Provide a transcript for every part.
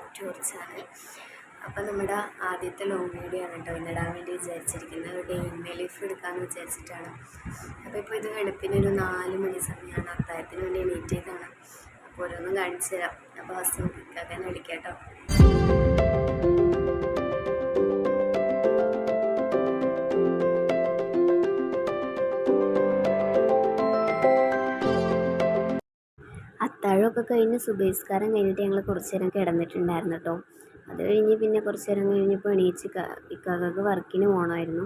Back to our channel. അപ്പോൾ നമ്മുടെ ആദ്യത്തെ ലോങ് വീഡിയോ ആണ് കേട്ടോ ഇന്നിടാൻ വേണ്ടി വിചാരിച്ചിരിക്കുന്നത്. ഡേ ഇൻ മൈ ലൈഫ് എടുക്കാമെന്ന് വിചാരിച്ചിട്ടാണ്. അപ്പോൾ ഇപ്പോൾ ഇത് വെളുപ്പിനൊരു 4 മണി സമയമാണ്. അത്താഴത്തിന് വേണ്ടി എണീറ്റ് ചെയ്താണ്. അപ്പോൾ ഓരോന്നും കാണിച്ചു തരാം. അപ്പോൾ ഫസ്റ്റ് കിക്കാക്കാൻ അടിക്കാം കേട്ടോ. അത്താഴമൊക്കെ കഴിഞ്ഞ് സുബഹിസ്കാരം കഴിഞ്ഞിട്ട് ഞങ്ങൾ കുറച്ച് നേരം കിടന്നിട്ടുണ്ടായിരുന്നു കേട്ടോ. അത് കഴിഞ്ഞ് പിന്നെ കുറച്ച് നേരം കഴിഞ്ഞപ്പോൾ എണീച്ച് ഇക്കാക്കക്ക് വർക്കിന് പോകണമായിരുന്നു.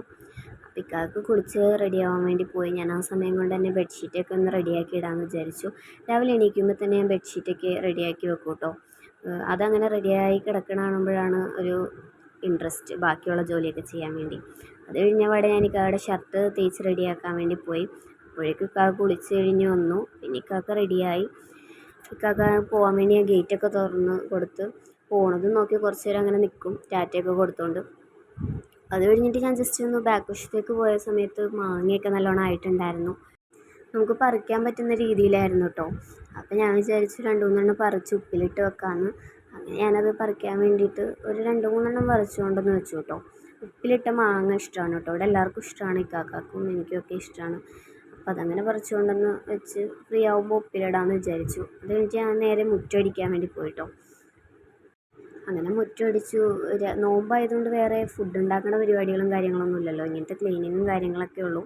അപ്പോൾ ഇക്കാക്ക് കുളിച്ച് റെഡിയാവാൻ വേണ്ടി പോയി. ഞാൻ ആ സമയം കൊണ്ട് തന്നെ ബെഡ്ഷീറ്റൊക്കെ ഒന്ന് റെഡിയാക്കി ഇടാമെന്ന് വിചാരിച്ചു. രാവിലെ എണീക്കുമ്പോൾ തന്നെ ഞാൻ ബെഡ്ഷീറ്റൊക്കെ റെഡിയാക്കി വെക്കും കേട്ടോ. അതങ്ങനെ റെഡിയായി കിടക്കണ കാണുമ്പോഴാണ് ഒരു ഇൻട്രസ്റ്റ് ബാക്കിയുള്ള ജോലിയൊക്കെ ചെയ്യാൻ വേണ്ടി. അത് കഴിഞ്ഞപാടെ ഞാൻ ഇക്കാരുടെ ഷർട്ട് തേച്ച് റെഡിയാക്കാൻ വേണ്ടി പോയി. അപ്പോഴേക്കും ഇക്കാക്ക കുളിച്ച് കഴിഞ്ഞ് വന്നു. പിന്നെ ഇക്കാക്ക റെഡിയായി. ഇക്കാക്ക പോകാൻ വേണ്ടി ഞാൻ ഗേറ്റൊക്കെ തുറന്ന് കൊടുത്ത് പോണത് നോക്കി കുറച്ച് നേരം അങ്ങനെ നിൽക്കും, ടാറ്റയൊക്കെ കൊടുത്തോണ്ട്. അത് കഴിഞ്ഞിട്ട് ഞാൻ ജസ്റ്റ് ഒന്ന് ബാക്ക് വശത്തേക്ക് പോയ സമയത്ത് മാങ്ങയൊക്കെ നല്ലോണം ആയിട്ടുണ്ടായിരുന്നു. നമുക്ക് പറിക്കാൻ പറ്റുന്ന രീതിയിലായിരുന്നു കേട്ടോ. അപ്പോൾ ഞാൻ വിചാരിച്ചു 2-3 പറിച്ച് ഉപ്പിലിട്ട് വെക്കാമെന്ന്. അങ്ങനെ ഞാനത് പറിക്കാൻ വേണ്ടിയിട്ട് ഒരു 2-3 പറിച്ചുകൊണ്ടെന്ന് വെച്ചു കേട്ടോ. ഉപ്പിലിട്ട മാങ്ങ ഇഷ്ടമാണ് കേട്ടോ. ഇവിടെ എല്ലാവർക്കും ഇഷ്ടമാണ്, ഇക്കാക്കാക്കും എനിക്കൊക്കെ ഇഷ്ടമാണ്. അപ്പോൾ അതങ്ങനെ പറിച്ചുകൊണ്ടെന്ന് വെച്ച് ഫ്രീ ആകുമ്പോൾ ഉപ്പിലിടാമെന്ന് വിചാരിച്ചു. അത് കഴിഞ്ഞിട്ട് ഞാൻ നേരെ മുറ്റമടിക്കാൻ വേണ്ടി പോയിട്ടോ. അങ്ങനെ മുറ്റമടിച്ചു. നോമ്പായതുകൊണ്ട് വേറെ ഫുഡ് ഉണ്ടാക്കുന്ന പരിപാടികളും കാര്യങ്ങളൊന്നും ഇല്ലല്ലോ. ഇങ്ങനത്തെ ക്ലീനിങ്ങും കാര്യങ്ങളൊക്കെ ഉള്ളൂ.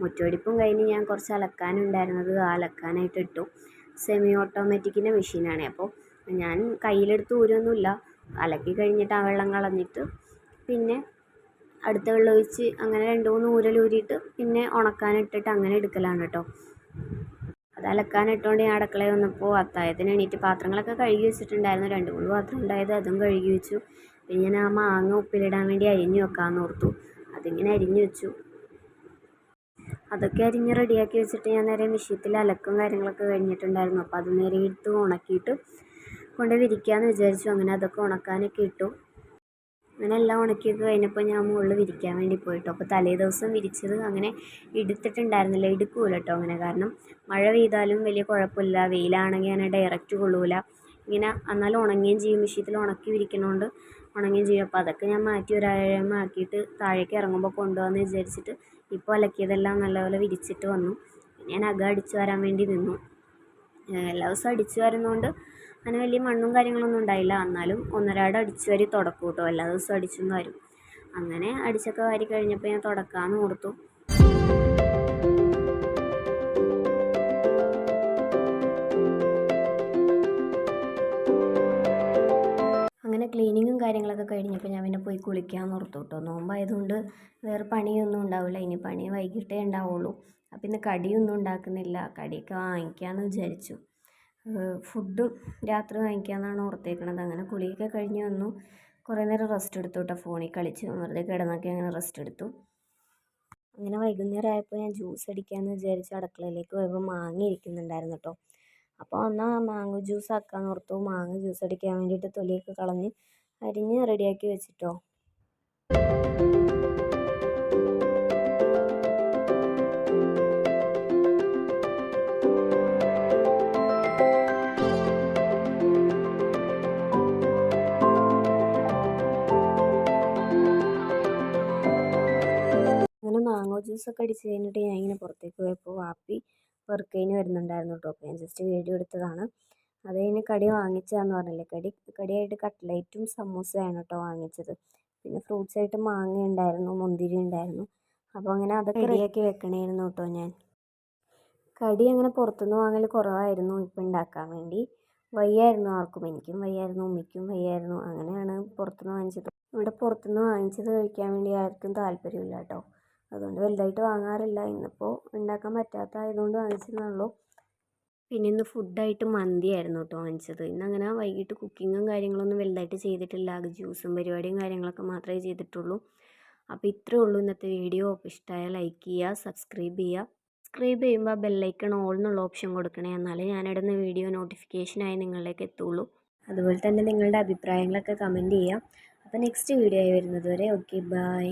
മുറ്റമടിപ്പും കഴിഞ്ഞ് ഞാൻ കുറച്ച് അലക്കാനുണ്ടായിരുന്നത് അലക്കാനായിട്ട് ഇട്ടു. സെമി ഓട്ടോമാറ്റിക്കിൻ്റെ മെഷീനാണ്. അപ്പോൾ ഞാൻ കയ്യിലെടുത്ത് ഊരൊന്നുമില്ല. അലക്കി കഴിഞ്ഞിട്ട് ആ വെള്ളം കളഞ്ഞിട്ട് പിന്നെ അടുത്ത വെള്ളം ഒഴിച്ച് അങ്ങനെ 2-3 ഊരലൂരിയിട്ട് പിന്നെ ഉണക്കാനിട്ടിട്ട് അങ്ങനെ എടുക്കലാണ് കേട്ടോ. അത് അലക്കാനിട്ടുകൊണ്ട് ഞാൻ അടുക്കളയിൽ വന്നപ്പോൾ അത്താഴത്തിന് എണീറ്റ് പാത്രങ്ങളൊക്കെ കഴുകി വെച്ചിട്ടുണ്ടായിരുന്നു. 2-3 പാത്രം ഉണ്ടായത് അതും കഴുകി വെച്ചു. പിന്നെ ഞാൻ ആ മാങ്ങ ഉപ്പിലിടാൻ വേണ്ടി അരിഞ്ഞു വെക്കാമെന്ന് ഓർത്തു. അതിങ്ങനെ അരിഞ്ഞു വെച്ചു. അതൊക്കെ അരിഞ്ഞ് റെഡിയാക്കി വെച്ചിട്ട് ഞാൻ നേരെ മെഷീനിൽ അലക്കും കാര്യങ്ങളൊക്കെ കഴിഞ്ഞിട്ടുണ്ടായിരുന്നു. അപ്പോൾ അത് നേരെ എടുത്ത് ഉണക്കിയിട്ട് കൊണ്ട് വിരിക്കാമെന്ന് വിചാരിച്ചു. അങ്ങനെ അതൊക്കെ ഉണക്കാനൊക്കെ ഇട്ടു. അങ്ങനെ എല്ലാം ഉണക്കിയൊക്കെ കഴിഞ്ഞപ്പോൾ ഞാൻ മുകളിൽ വിരിക്കാൻ വേണ്ടി പോയിട്ടോ. അപ്പോൾ തലേ ദിവസം വിരിച്ചത് അങ്ങനെ എടുത്തിട്ടുണ്ടായിരുന്നില്ല, എടുക്കൂല കേട്ടോ അങ്ങനെ. കാരണം മഴ പെയ്താലും വലിയ കുഴപ്പമില്ല, വെയിലാണെങ്കിൽ അങ്ങനെ ഡയറക്റ്റ് കൊള്ളൂല. ഇങ്ങനെ എന്നാലും ഉണങ്ങുകയും ചെയ്യും. മെഷീനിൽ ഉണക്കി വിരിക്കണോണ്ട് ഉണങ്ങുകയും ചെയ്യും. അപ്പോൾ അതൊക്കെ ഞാൻ മാറ്റി ഒരഴമ ആക്കിയിട്ട് താഴേക്ക് ഇറങ്ങുമ്പോൾ കൊണ്ടുപോകാമെന്ന് വിചാരിച്ചിട്ട് ഇപ്പോൾ അലക്കിയതെല്ലാം നല്ലപോലെ വിരിച്ചിട്ട് വന്നു. പിന്നെ ഞാൻ അകം അടിച്ചു വരാൻ വേണ്ടി നിന്നു. എല്ലാ ദിവസവും അടിച്ചു വരുന്നതുകൊണ്ട് അങ്ങനെ വലിയ മണ്ണും കാര്യങ്ങളൊന്നും ഉണ്ടായില്ല. എന്നാലും 1-2 അടിച്ചു വാരി തുടക്കും കേട്ടോ. എല്ലാ ദിവസവും അടിച്ചും വരും. അങ്ങനെ അടിച്ചൊക്കെ വാരി കഴിഞ്ഞപ്പോൾ ഞാൻ തുടക്കാമെന്ന് ഓർത്തു. അങ്ങനെ ക്ലീനിങ്ങും കാര്യങ്ങളൊക്കെ കഴിഞ്ഞപ്പോൾ ഞാൻ പിന്നെ പോയി കുളിക്കാമെന്ന് ഓർത്തു കേട്ടോ. നോമ്പായതുകൊണ്ട് വേറെ പണിയൊന്നും ഉണ്ടാവില്ല. ഇനി പണി വൈകിട്ടേ ഉണ്ടാവുള്ളൂ. അപ്പോൾ ഇന്ന് കടിയൊന്നും ഉണ്ടാക്കുന്നില്ല. കടിയൊക്കെ വാങ്ങിക്കാമെന്ന് വിചാരിച്ചു. ഫുഡും രാത്രി വാങ്ങിക്കാമെന്നാണ് ഓർത്തേക്കണത്. അങ്ങനെ കുളിയൊക്കെ കഴിഞ്ഞ് വന്നു. കുറേ നേരം റെസ്റ്റ് എടുത്തു കേട്ടോ. ഫോണിൽ കളിച്ച് വെറുതെ കിടന്നൊക്കെ അങ്ങനെ റെസ്റ്റ് എടുത്തു. അങ്ങനെ വൈകുന്നേരം ആയപ്പോൾ ഞാൻ ജ്യൂസ് അടിക്കാമെന്ന് വിചാരിച്ച് അടുക്കളയിലേക്ക് പോയപ്പോൾ മാങ്ങ ഇരിക്കുന്നുണ്ടായിരുന്നു കേട്ടോ. അപ്പോൾ എന്നാൽ മാങ്ങ ജ്യൂസ് ആക്കാമെന്ന് ഓർത്തു. മാങ്ങ ജ്യൂസ് അടിക്കാൻ വേണ്ടിയിട്ട് തൊലിയൊക്കെ കളഞ്ഞ് അരിഞ്ഞ് റെഡിയാക്കി വെച്ചിട്ടോ. അങ്ങനെ മാങ്ങോ ജ്യൂസൊക്കെ അടിച്ച് കഴിഞ്ഞിട്ട് ഞാൻ ഇങ്ങനെ പുറത്തേക്ക് പോയപ്പോൾ വാപ്പി വർക്ക് കഴിഞ്ഞ് വരുന്നുണ്ടായിരുന്നു കേട്ടോ. അപ്പോൾ ഞാൻ ജസ്റ്റ് വീഡിയോ എടുത്തതാണ്. അത് കഴിഞ്ഞ് കടി വാങ്ങിച്ചതാന്ന് പറഞ്ഞില്ലേ. കടിയായിട്ട് കട്ട്ലേറ്റും സമൂസയാണ് കേട്ടോ വാങ്ങിച്ചത്. പിന്നെ ഫ്രൂട്ട്സ് ആയിട്ട് മാങ്ങ ഉണ്ടായിരുന്നു, മുന്തിരി ഉണ്ടായിരുന്നു. അപ്പോൾ അങ്ങനെ അതൊക്കെ റെഡിയാക്കി വെക്കണമായിരുന്നു കേട്ടോ ഞാൻ. കടി അങ്ങനെ പുറത്തുനിന്ന് വാങ്ങൽ കുറവായിരുന്നു ഇപ്പം ഉണ്ടാക്കാൻ വേണ്ടി. വയ്യായിരുന്നു ആർക്കും. എനിക്കും വയ്യായിരുന്നു, ഉമ്മയ്ക്കും വയ്യായിരുന്നു. അങ്ങനെയാണ് പുറത്തുനിന്ന് വാങ്ങിച്ചത്. ഇവിടെ പുറത്തുനിന്ന് വാങ്ങിച്ചത് കഴിക്കാൻ വേണ്ടി ആർക്കും താല്പര്യമില്ല കേട്ടോ. അതുകൊണ്ട് വലുതായിട്ട് വാങ്ങാറില്ല. ഇന്നിപ്പോൾ ഉണ്ടാക്കാൻ പറ്റാത്തതായതുകൊണ്ട് വാങ്ങിച്ചതെന്നുള്ളൂ. പിന്നെ ഇന്ന് ഫുഡായിട്ട് മന്തിയായിരുന്നു കേട്ടോ വാങ്ങിച്ചത്. ഇന്നങ്ങനെ വൈകിട്ട് കുക്കിങ്ങും കാര്യങ്ങളൊന്നും വലുതായിട്ട് ചെയ്തിട്ടില്ല. ജ്യൂസും പരിപാടിയും കാര്യങ്ങളൊക്കെ മാത്രമേ ചെയ്തിട്ടുള്ളൂ. അപ്പോൾ ഇത്രയേ ഉള്ളൂ ഇന്നത്തെ വീഡിയോ. അപ്പോൾ ഇഷ്ടമായാൽ ലൈക്ക് ചെയ്യുക, സബ്സ്ക്രൈബ് ചെയ്യുക. സബ്സ്ക്രൈബ് ചെയ്യുമ്പോൾ ബെല്ലൈക്കൺ ഓൾ എന്നുള്ള ഓപ്ഷൻ കൊടുക്കണേ. എന്നാലേ ഞാനിടുന്ന വീഡിയോ നോട്ടിഫിക്കേഷനായി നിങ്ങളിലേക്ക് എത്തുള്ളൂ. അതുപോലെ തന്നെ നിങ്ങളുടെ അഭിപ്രായങ്ങളൊക്കെ കമൻറ്റ് ചെയ്യുക. അപ്പോൾ നെക്സ്റ്റ് വീഡിയോ ആയി വരുന്നത് വരെ ഓക്കെ, ബൈ.